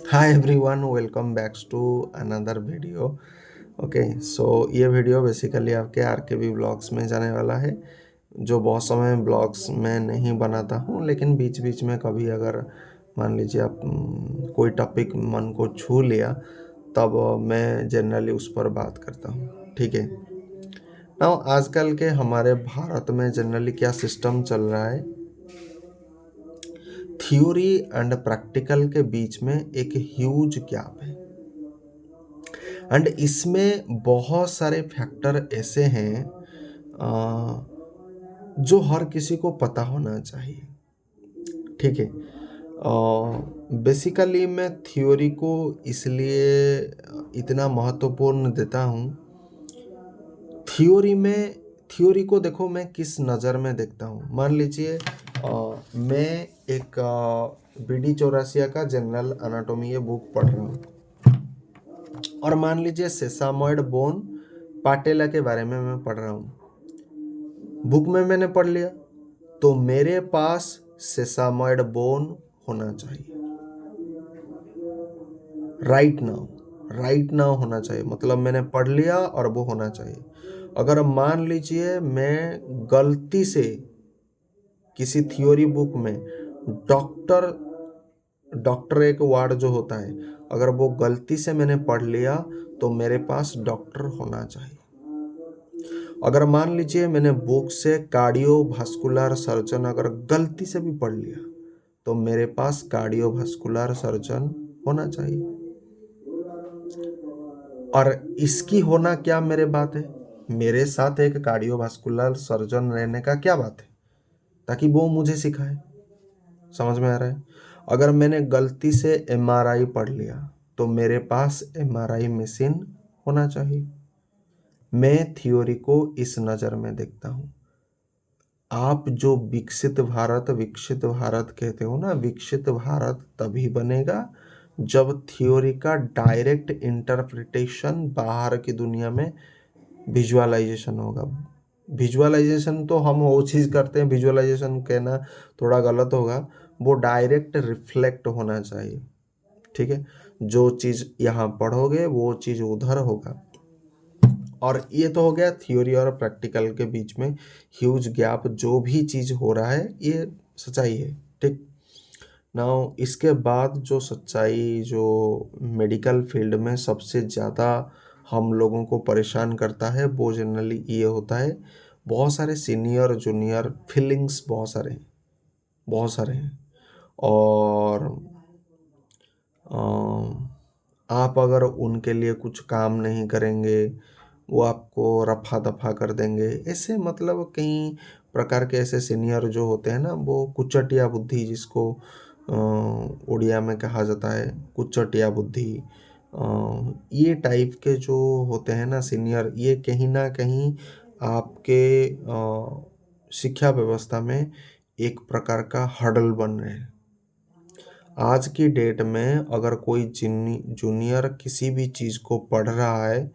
Hi everyone, welcome back to another video. Okay, so ये video basically आपके RKB blogs में जाने वाला है। जो बहुत समय ब्लॉग्स में नहीं बनाता हूँ, लेकिन बीच बीच में कभी अगर मान लीजिए आप कोई टॉपिक मन को छू लिया, तब मैं जनरली उस पर बात करता हूँ। ठीक है ना। आजकल के हमारे भारत में जनरली क्या सिस्टम चल रहा है, थ्योरी एंड प्रैक्टिकल के बीच में एक ह्यूज गैप है। एंड इसमें बहुत सारे फैक्टर ऐसे हैं जो हर किसी को पता होना चाहिए। ठीक है। बेसिकली मैं थ्योरी को इसलिए इतना महत्वपूर्ण देता हूँ। थ्योरी को देखो, मैं किस नज़र में देखता हूँ। मान लीजिए मैं एक बीडी चौरासिया का जनरल एनाटॉमी ये बुक पढ़ रहा हूँ, और मान लीजिए सेसामॉइड बोन पाटेला के बारे में मैं पढ़ रहा हूँ। बुक में मैंने पढ़ लिया, तो मेरे पास सेसामॉइड बोन होना चाहिए। राइट नाउ होना चाहिए, मतलब मैंने पढ़ लिया और वो होना चाहिए। अगर मान लीजिए मैं गलती से किसी थ्योरी बुक में डॉक्टर डॉक्टर एक वर्ड जो होता है, अगर वो गलती से मैंने पढ़ लिया, तो मेरे पास डॉक्टर होना चाहिए। अगर मान लीजिए मैंने बुक से कार्डियोवास्कुलर सर्जन अगर गलती से भी पढ़ लिया, तो मेरे पास कार्डियोवास्कुलर सर्जन होना चाहिए। और इसकी होना क्या मेरे बात है, मेरे साथ एक कार्डियोवास्कुलर सर्जन रहने का क्या बात है, ताकि वो मुझे सिखाए। समझ में आ रहा है। अगर मैंने गलती से एमआरआई पढ़ लिया, तो मेरे पास एमआरआई मशीन होना चाहिए। मैं थ्योरी को इस नज़र में देखता हूँ। आप जो विकसित भारत कहते हो ना, विकसित भारत तभी बनेगा जब थ्योरी का डायरेक्ट इंटरप्रिटेशन बाहर की दुनिया में विजुअलाइजेशन होगा। विजुअलाइजेशन तो हम वो चीज़ करते हैं, विजुअलाइजेशन कहना थोड़ा गलत होगा, वो डायरेक्ट रिफ्लेक्ट होना चाहिए। ठीक है, जो चीज़ यहाँ पढ़ोगे वो चीज़ उधर होगा। और ये तो हो गया थ्योरी और प्रैक्टिकल के बीच में ह्यूज गैप। जो भी चीज़ हो रहा है ये सच्चाई है। ठीक। नाउ इसके बाद जो सच्चाई जो मेडिकल फील्ड में सबसे ज़्यादा हम लोगों को परेशान करता है, वो जनरली ये होता है, बहुत सारे सीनियर जूनियर फीलिंग्स बहुत सारे हैं। और आप अगर उनके लिए कुछ काम नहीं करेंगे, वो आपको रफा दफा कर देंगे। ऐसे मतलब कई प्रकार के ऐसे सीनियर जो होते हैं ना, वो कुचटिया बुद्धि, जिसको उड़िया में कहा जाता है कुचटिया बुद्धि, ये टाइप के जो होते हैं ना सीनियर, ये कहीं ना कहीं आपके शिक्षा व्यवस्था में एक प्रकार का हर्डल बन रहे हैं। आज की डेट में अगर कोई जूनियर किसी भी चीज़ को पढ़ रहा है,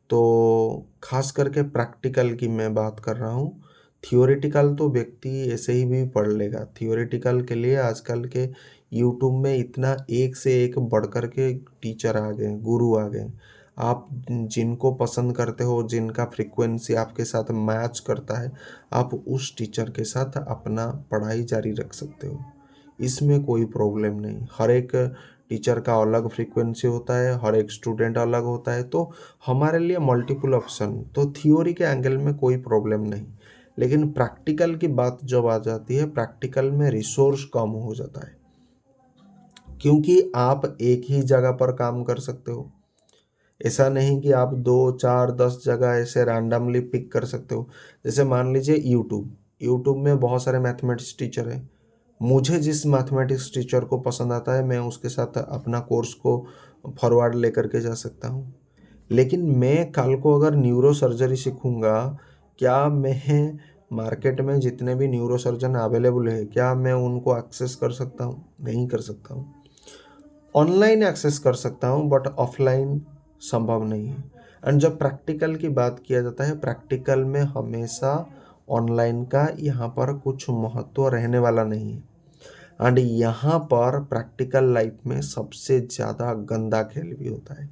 तो खास करके प्रैक्टिकल की मैं बात कर रहा हूँ। थियोरेटिकल तो व्यक्ति ऐसे ही भी पढ़ लेगा। थियोरेटिकल के लिए आजकल के यूट्यूब में इतना एक से एक बढ़कर के टीचर आ गए, गुरु आ गए। आप जिनको पसंद करते हो, जिनका फ्रीक्वेंसी आपके साथ मैच करता है, आप उस टीचर के साथ अपना पढ़ाई जारी रख सकते हो। इसमें कोई प्रॉब्लम नहीं। हर एक टीचर का अलग फ्रीक्वेंसी होता है, हर एक स्टूडेंट अलग होता है, तो हमारे लिए मल्टीपल ऑप्शन। तो थियोरी के एंगल में कोई प्रॉब्लम नहीं, लेकिन प्रैक्टिकल की बात जब आ जाती है, प्रैक्टिकल में रिसोर्स कम हो जाता है, क्योंकि आप एक ही जगह पर काम कर सकते हो। ऐसा नहीं कि आप 2 4 10 जगह ऐसे रैंडमली पिक कर सकते हो। जैसे मान लीजिए यूट्यूब में बहुत सारे मैथमेटिक्स टीचर हैं। मुझे जिस मैथमेटिक्स टीचर को पसंद आता है, मैं उसके साथ अपना कोर्स को फॉरवर्ड लेकर के जा सकता हूँ। लेकिन मैं कल को अगर न्यूरो सर्जरी सीखूँगा, क्या मैं मार्केट में जितने भी न्यूरो सर्जन अवेलेबल है, क्या मैं उनको एक्सेस कर सकता हूँ? नहीं कर सकता हूँ। ऑनलाइन एक्सेस कर सकता हूँ, बट ऑफलाइन संभव नहीं है। एंड जब प्रैक्टिकल की बात किया जाता है, प्रैक्टिकल में हमेशा ऑनलाइन का यहाँ पर कुछ महत्व रहने वाला नहीं है। एंड यहाँ पर प्रैक्टिकल लाइफ में सबसे ज़्यादा गंदा खेल भी होता है।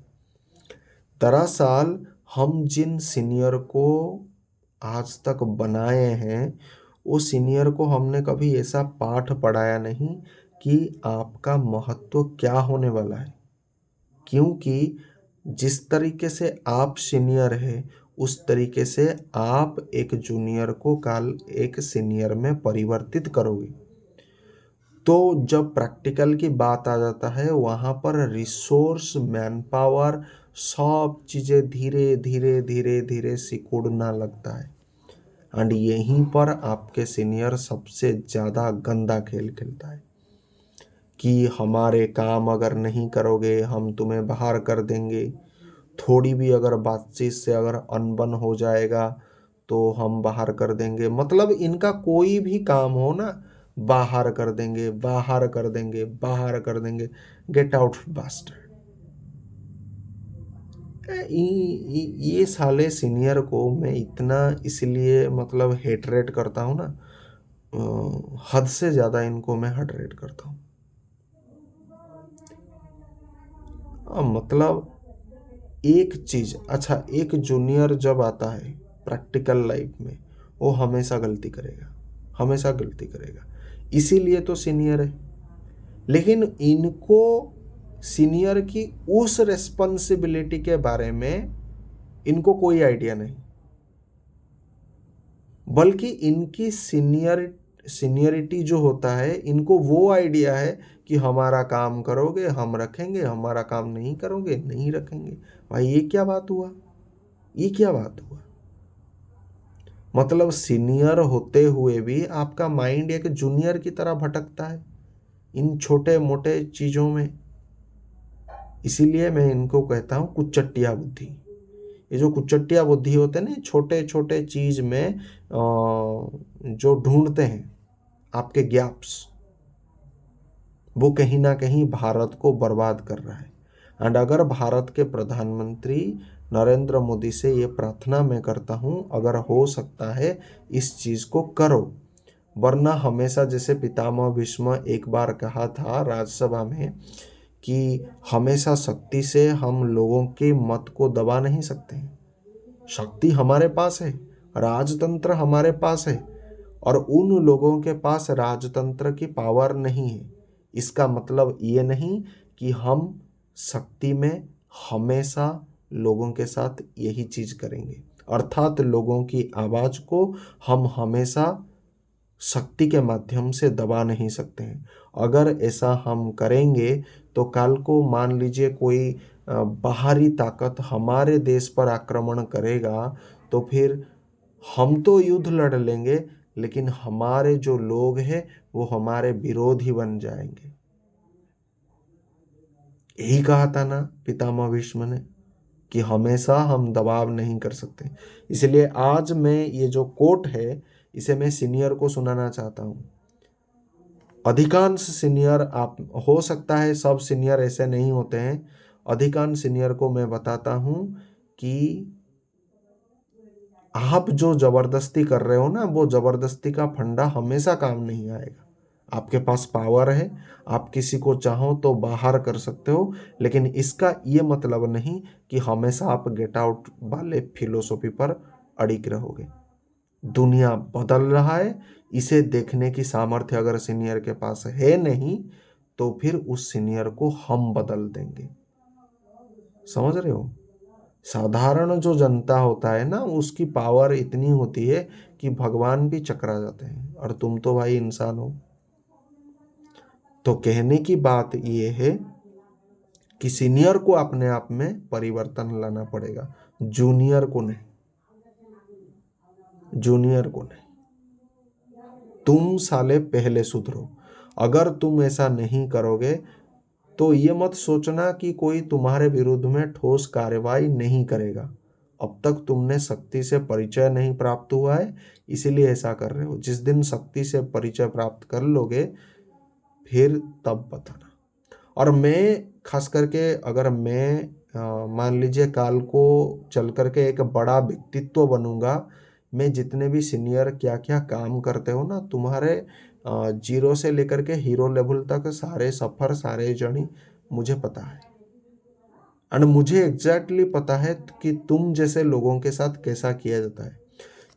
दरअसल हम जिन सीनियर को आज तक बनाए हैं, वो सीनियर को हमने कभी ऐसा पाठ पढ़ाया नहीं कि आपका महत्व क्या होने वाला है। क्योंकि जिस तरीके से आप सीनियर हैं, उस तरीके से आप एक जूनियर को कल एक सीनियर में परिवर्तित करोगे। तो जब प्रैक्टिकल की बात आ जाता है, वहाँ पर रिसोर्स, मैन पावर, सब चीज़ें धीरे धीरे धीरे धीरे सिकुड़ना लगता है। एंड यहीं पर आपके सीनियर सबसे ज़्यादा गंदा खेल खेलता है कि हमारे काम अगर नहीं करोगे हम तुम्हें बाहर कर देंगे। थोड़ी भी अगर बातचीत से अगर अनबन हो जाएगा तो हम बाहर कर देंगे। मतलब इनका कोई भी काम हो ना, बाहर कर देंगे, बाहर कर देंगे, बाहर कर देंगे। Get out bastard. ये साले सीनियर को मैं इतना इसलिए मतलब हेटरेट करता हूँ ना, हद से ज़्यादा इनको मैं हेटरेट करता हूँ। मतलब एक चीज़, अच्छा एक जूनियर जब आता है प्रैक्टिकल लाइफ में, वो हमेशा गलती करेगा, हमेशा गलती करेगा। इसीलिए तो सीनियर है। लेकिन इनको सीनियर की उस रेस्पॉन्सिबिलिटी के बारे में इनको कोई आइडिया नहीं, बल्कि इनकी सीनियरिटी जो होता है, इनको वो आइडिया है कि हमारा काम करोगे हम रखेंगे, हमारा काम नहीं करोगे नहीं रखेंगे। भाई ये क्या बात हुआ, ये क्या बात हुआ? मतलब सीनियर होते हुए भी आपका माइंड एक जूनियर की तरह भटकता है इन छोटे मोटे चीज़ों में। इसीलिए मैं इनको कहता हूँ कुचट्टिया बुद्धि। ये जो कुचट्टिया बुद्धि होते हैं ना, छोटे छोटे चीज़ में जो ढूंढते हैं आपके गैप्स, वो कहीं ना कहीं भारत को बर्बाद कर रहा है। एंड अगर भारत के प्रधानमंत्री नरेंद्र मोदी से ये प्रार्थना मैं करता हूँ, अगर हो सकता है इस चीज़ को करो। वरना हमेशा, जैसे पितामह भीष्म एक बार कहा था राज्यसभा में कि हमेशा शक्ति से हम लोगों के मत को दबा नहीं सकते हैं। शक्ति हमारे पास है, राजतंत्र हमारे पास है, और उन लोगों के पास राजतंत्र की पावर नहीं है। इसका मतलब ये नहीं कि हम शक्ति में हमेशा लोगों के साथ यही चीज़ करेंगे, अर्थात लोगों की आवाज़ को हम हमेशा शक्ति के माध्यम से दबा नहीं सकते हैं। अगर ऐसा हम करेंगे तो कल को मान लीजिए कोई बाहरी ताकत हमारे देश पर आक्रमण करेगा, तो फिर हम तो युद्ध लड़ लेंगे, लेकिन हमारे जो लोग हैं वो हमारे विरोधी बन जाएंगे। यही कहा था ना पितामह भीष्म ने कि हमेशा हम दबाव नहीं कर सकते। इसलिए आज मैं ये जो कोट है, इसे मैं सीनियर को सुनाना चाहता हूँ। अधिकांश सीनियर, आप हो सकता है सब सीनियर ऐसे नहीं होते हैं, अधिकांश सीनियर को मैं बताता हूँ कि आप जो जबरदस्ती कर रहे हो ना, वो जबरदस्ती का फंडा हमेशा काम नहीं आएगा। आपके पास पावर है, आप किसी को चाहो तो बाहर कर सकते हो, लेकिन इसका ये मतलब नहीं कि हमेशा आप गेट आउट वाले फिलोसॉफी पर अड़िग रहोगे। दुनिया बदल रहा है, इसे देखने की सामर्थ्य अगर सीनियर के पास है नहीं, तो फिर उस सीनियर को हम बदल देंगे। समझ रहे हो? साधारण जो जनता होता है ना, उसकी पावर इतनी होती है कि भगवान भी चकरा जाते हैं, और तुम तो भाई इंसान हो। तो कहने की बात ये है कि सीनियर को अपने आप में परिवर्तन लाना पड़ेगा, जूनियर को नहीं, जूनियर को नहीं। तुम साले पहले सुधरो। अगर तुम ऐसा नहीं करोगे तो ये मत सोचना कि कोई तुम्हारे विरुद्ध में ठोस कार्रवाई नहीं करेगा। अब तक तुमने शक्ति से परिचय नहीं प्राप्त हुआ है, इसीलिए ऐसा कर रहे हो। जिस दिन शक्ति से परिचय प्राप्त कर लोगे, फिर तब बताना। और मैं खास करके, अगर मैं मान लीजिए काल को चल करके एक बड़ा व्यक्तित्व बनूंगा, मैं जितने भी सीनियर क्या क्या काम करते हो ना, तुम्हारे जीरो से लेकर के हीरो लेवल तक सारे सफ़र, सारे जर्नी मुझे पता है। एंड मुझे एग्जैक्टली पता है कि तुम जैसे लोगों के साथ कैसा किया जाता है।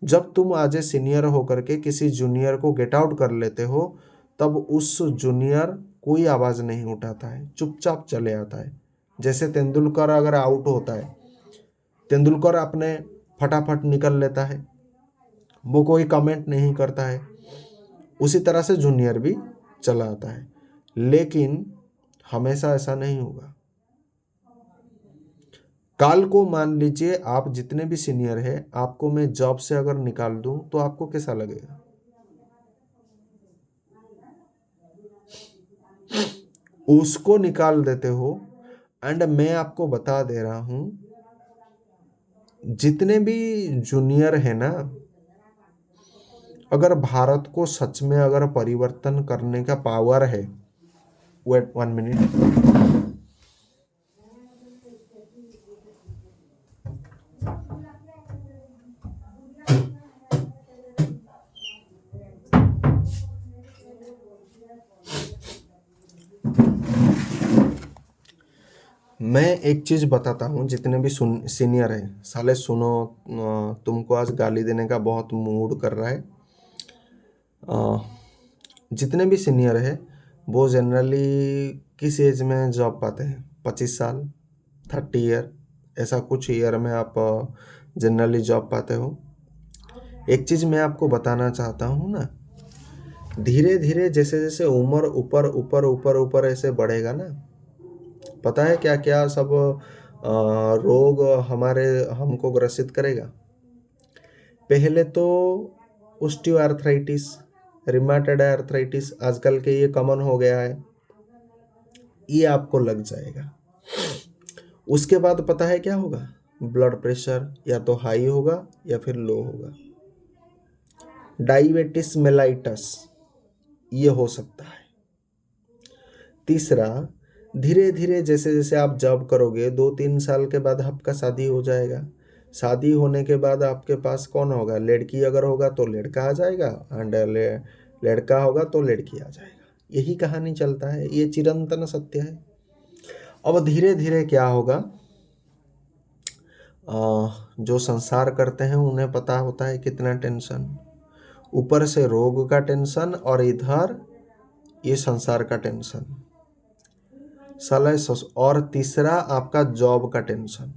जब तुम आज ए सीनियर होकर के किसी जूनियर को गेट आउट कर लेते हो, तब उस जूनियर कोई आवाज़ नहीं उठाता है, चुपचाप चले आता है। जैसे तेंदुलकर अगर आउट होता है, तेंदुलकर अपने फटाफट निकल लेता है, वो कोई कमेंट नहीं करता है। उसी तरह से जूनियर भी चला आता है, लेकिन हमेशा ऐसा नहीं होगा। काल को मान लीजिए आप जितने भी सीनियर हैं, आपको मैं जॉब से अगर निकाल दूं तो आपको कैसा लगेगा? उसको निकाल देते हो। एंड मैं आपको बता दे रहा हूं, जितने भी जूनियर है ना, अगर भारत को सच में अगर परिवर्तन करने का पावर है, वेट 1 मिनट, मैं एक चीज बताता हूँ। जितने भी सीनियर हैं, साले सुनो, तुमको आज गाली देने का बहुत मूड कर रहा है। जितने भी सीनियर है वो जनरली किस एज में जॉब पाते हैं? 25 साल, 30 ईयर, ऐसा कुछ ईयर में आप जनरली जॉब पाते हो। एक चीज़ मैं आपको बताना चाहता हूँ ना, धीरे धीरे जैसे जैसे उम्र ऊपर ऊपर ऊपर ऊपर ऐसे बढ़ेगा ना, पता है क्या क्या सब रोग हमारे हमको ग्रसित करेगा। पहले तो ऑस्टियोआर्थराइटिस, रिमाटॉइड आर्थराइटिस आजकल के ये कॉमन हो गया है, ये आपको लग जाएगा। उसके बाद पता है क्या होगा? ब्लड प्रेशर या तो हाई होगा या फिर लो होगा। डायबिटीज मेलाइटस ये हो सकता है। तीसरा, धीरे धीरे जैसे जैसे आप जॉब करोगे, 2-3 साल के बाद आपका शादी हो जाएगा। शादी होने के बाद आपके पास कौन होगा? लड़की अगर होगा तो लड़का आ जाएगा, एंड लड़का होगा तो लड़की आ जाएगा। यही कहानी चलता है, ये चिरंतन सत्य है। अब धीरे धीरे क्या होगा, जो संसार करते हैं उन्हें पता होता है कितना टेंशन, ऊपर से रोग का टेंशन और इधर ये संसार का टेंशन, साला और तीसरा आपका जॉब का टेंशन।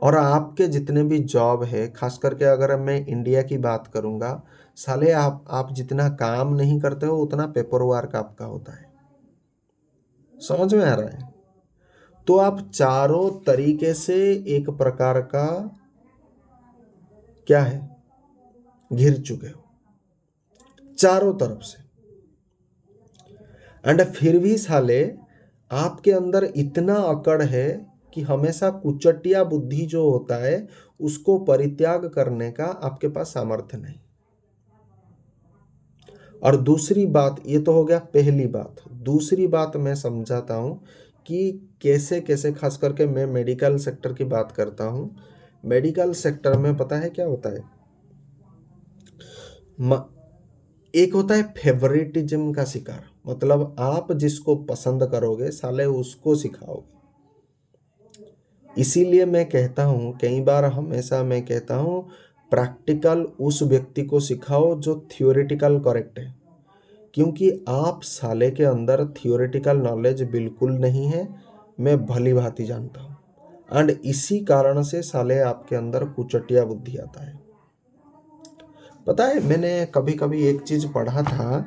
और आपके जितने भी जॉब है, खास करके अगर मैं इंडिया की बात करूंगा, साले आप जितना काम नहीं करते हो उतना पेपर वर्क आपका होता है। समझ में आ रहा है? तो आप चारों तरीके से एक प्रकार का क्या है, घिर चुके हो चारों तरफ से। एंड फिर भी साले आपके अंदर इतना अकड़ है कि हमेशा कुचटिया बुद्धि जो होता है उसको परित्याग करने का आपके पास सामर्थ्य नहीं। और दूसरी बात, ये तो हो गया पहली बात। दूसरी बात मैं समझाता हूं कि कैसे कैसे, खास करके मैं मेडिकल सेक्टर की बात करता हूं। मेडिकल सेक्टर में पता है क्या होता है? एक होता है फेवरेटिज्म का शिकार, मतलब आप जिसको पसंद करोगे साले उसको सिखाओगे। इसीलिए मैं कहता हूँ, कई बार हमेशा मैं कहता हूँ, प्रैक्टिकल उस व्यक्ति को सिखाओ जो थियोरेटिकल करेक्ट है। क्योंकि आप साले के अंदर थियोरेटिकल नॉलेज बिल्कुल नहीं है, मैं भली भांति जानता हूँ। एंड इसी कारण से साले आपके अंदर कुचटिया बुद्धि आता है। पता है, मैंने कभी कभी एक चीज पढ़ा था,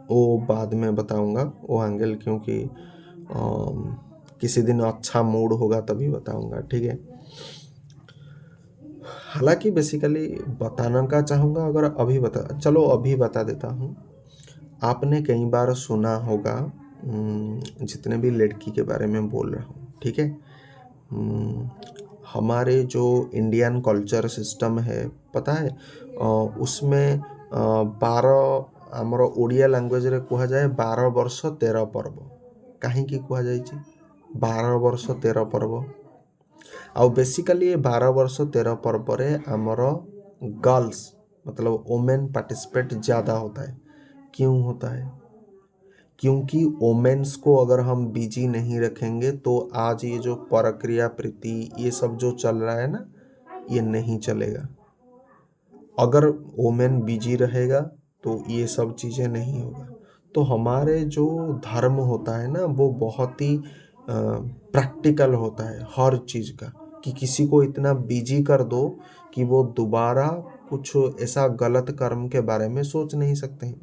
वो बाद में बताऊंगा वो एंगल, क्योंकि किसी दिन अच्छा मूड होगा तभी बताऊंगा, ठीक है। हालांकि बेसिकली बताना का चाहूँगा, अगर अभी चलो अभी बता देता हूँ। आपने कई बार सुना होगा, जितने भी लड़की के बारे में बोल रहा हूँ, ठीक है। हमारे जो इंडियन कल्चर सिस्टम है, पता है, उसमें 12 आमर ओडिया लैंग्वेज रे कहा जाए 12 वर्ष 13 पर्व। कहीं कहा जाए 12 वर्ष 13 पर्व। आउ बेसिकली ये 12 वर्ष 13 पर्व रे आमर गर्ल्स मतलब वोमेन पार्टिसिपेट ज़्यादा होता है। क्यों होता है? क्योंकि वोमेन्स को अगर हम बिजी नहीं रखेंगे तो आज ये जो परक्रिया प्रीति ये सब जो चल रहा है ना, ये नहीं चलेगा। अगर वोमेन बिजी रहेगा तो ये सब चीज़ें नहीं होगा। तो हमारे जो धर्म होता है ना, वो बहुत ही प्रैक्टिकल होता है हर चीज़ का, कि किसी को इतना बिजी कर दो कि वो दोबारा कुछ ऐसा गलत कर्म के बारे में सोच नहीं सकते हैं।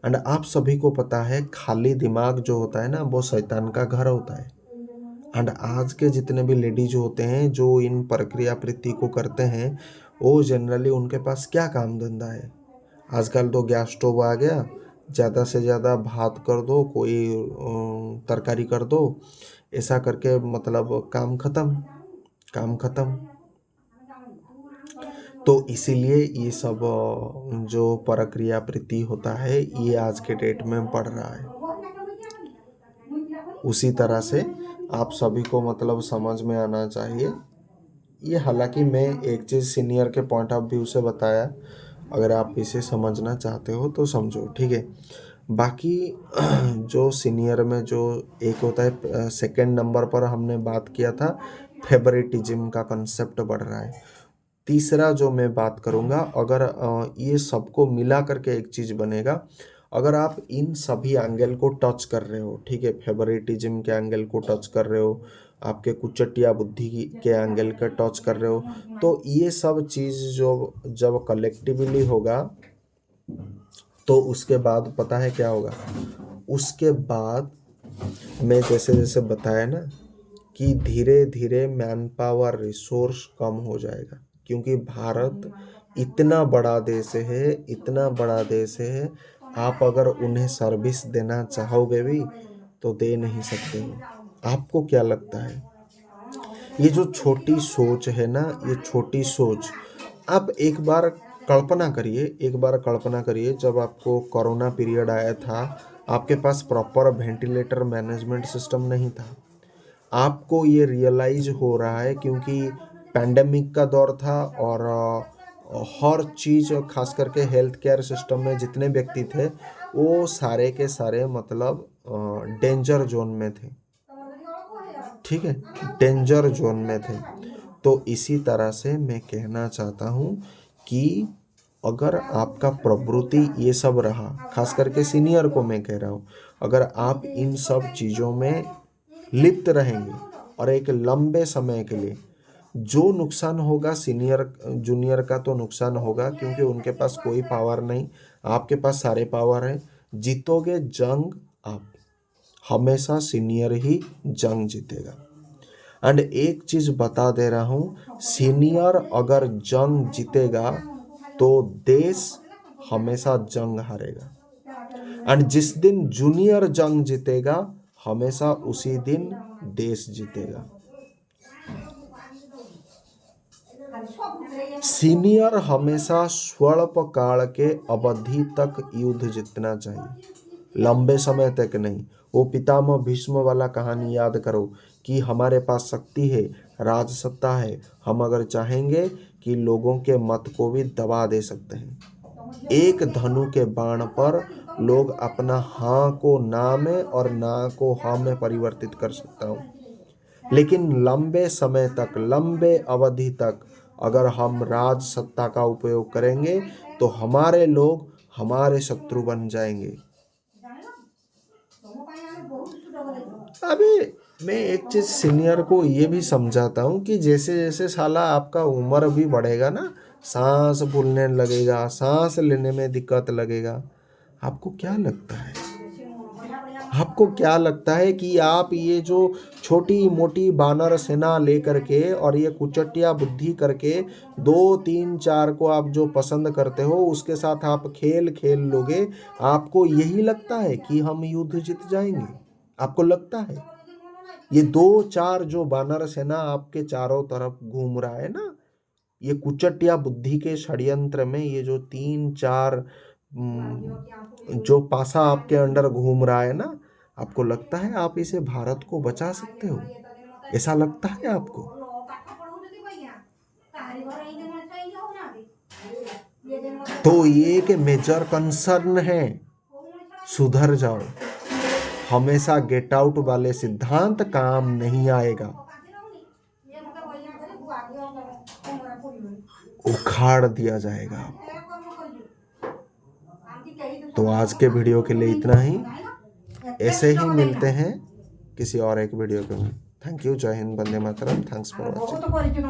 एंड आप सभी को पता है, खाली दिमाग जो होता है ना, वो शैतान का घर होता है। एंड आज के जितने भी लेडीज होते हैं जो इन प्रक्रिया प्रीति को करते हैं, वो जनरली उनके पास क्या काम धंधा है? आजकल तो गैस स्टोव आ गया, ज़्यादा से ज़्यादा भात कर दो, कोई तरकारी कर दो, ऐसा करके मतलब काम खत्म, काम खत्म। तो इसीलिए ये सब जो प्रक्रिया प्रीति होता है, ये आज के डेट में बढ़ रहा है। उसी तरह से आप सभी को मतलब समझ में आना चाहिए ये। हालांकि मैं एक चीज़ सीनियर के पॉइंट ऑफ व्यू से बताया, अगर आप इसे समझना चाहते हो तो समझो, ठीक है। बाकी जो सीनियर में जो एक होता है, सेकंड नंबर पर हमने बात किया था, फेवरेटिज्म का कंसेप्ट बढ़ रहा है। तीसरा जो मैं बात करूँगा, अगर ये सबको मिला करके एक चीज़ बनेगा, अगर आप इन सभी एंगल को टच कर रहे हो, ठीक है, फेवरेटिज्म के एंगल को टच कर रहे हो, आपके कुचटिया बुद्धि के एंगल का टच कर रहे हो, तो ये सब चीज़ जो जब कलेक्टिवली होगा तो उसके बाद पता है क्या होगा? उसके बाद मैं जैसे जैसे बताया ना कि धीरे धीरे मैन पावर रिसोर्स कम हो जाएगा, क्योंकि भारत इतना बड़ा देश है, इतना बड़ा देश है, आप अगर उन्हें सर्विस देना चाहोगे भी तो दे नहीं सकते हो। आपको क्या लगता है? ये जो छोटी सोच है ना, ये छोटी सोच, आप एक बार कल्पना करिए, एक बार कल्पना करिए, जब आपको कोरोना पीरियड आया था, आपके पास प्रॉपर वेंटिलेटर मैनेजमेंट सिस्टम नहीं था। आपको ये रियलाइज हो रहा है क्योंकि पैंडेमिक का दौर था, और हर चीज़, खास करके हेल्थ केयर सिस्टम में जितने व्यक्ति थे वो सारे के सारे मतलब डेंजर जोन में थे, ठीक है, डेंजर जोन में थे। तो इसी तरह से मैं कहना चाहता हूँ कि अगर आपका प्रवृत्ति ये सब रहा, खास करके सीनियर को मैं कह रहा हूँ, अगर आप इन सब चीज़ों में लिप्त रहेंगे और एक लंबे समय के लिए, जो नुकसान होगा सीनियर जूनियर का तो नुकसान होगा, क्योंकि उनके पास कोई पावर नहीं, आपके पास सारे पावर हैं। जीतोगे जंग आप, हमेशा सीनियर ही जंग जीतेगा। एंड एक चीज बता दे रहा हूँ, सीनियर अगर जंग जीतेगा तो देश हमेशा जंग हारेगा। एंड जिस दिन जूनियर जंग जीतेगा, हमेशा उसी दिन देश जीतेगा। सीनियर हमेशा स्वल्प काल के अवधि तक युद्ध जीतना चाहिए, लंबे समय तक नहीं। वो पितामह भीष्म वाला कहानी याद करो कि हमारे पास शक्ति है, राज सत्ता है, हम अगर चाहेंगे कि लोगों के मत को भी दबा दे सकते हैं। एक धनु के बाण पर लोग अपना हाँ को ना में और ना को हाँ में परिवर्तित कर सकता हूँ। लेकिन लंबे समय तक, लंबे अवधि तक अगर हम राज सत्ता का उपयोग करेंगे तो हमारे लोग हमारे शत्रु बन जाएंगे। अबे मैं एक चीज सीनियर को ये भी समझाता हूँ कि जैसे जैसे साला आपका उम्र भी बढ़ेगा ना, सांस फूलने लगेगा, सांस लेने में दिक्कत लगेगा। आपको क्या लगता है? आपको क्या लगता है कि आप ये जो छोटी मोटी बानर सेना लेकर के और ये कुचटिया बुद्धि करके 2 3 4 को आप जो पसंद करते हो उसके साथ आप खेल खेल लोगे? आपको यही लगता है कि हम युद्ध जीत जाएंगे? आपको लगता है? ये 2 4 जो बानर सेना आपके चारों तरफ घूम रहा है ना, ये कुचटिया बुद्धि के षड्यंत्र में ये जो 3 4 जो पासा आपके अंडर घूम रहा है ना, आपको लगता है आप इसे भारत को बचा सकते हो? ऐसा लगता है आपको? तो ये एक मेजर कंसर्न है। सुधर जाओ। हमेशा गेट आउट वाले सिद्धांत काम नहीं आएगा, उखाड़ दिया जाएगा। तो आज के वीडियो के लिए इतना ही। ऐसे ही मिलते हैं किसी और एक वीडियो के में। Thank you. जय हिंद, वंदे मातरम। Thanks for watching.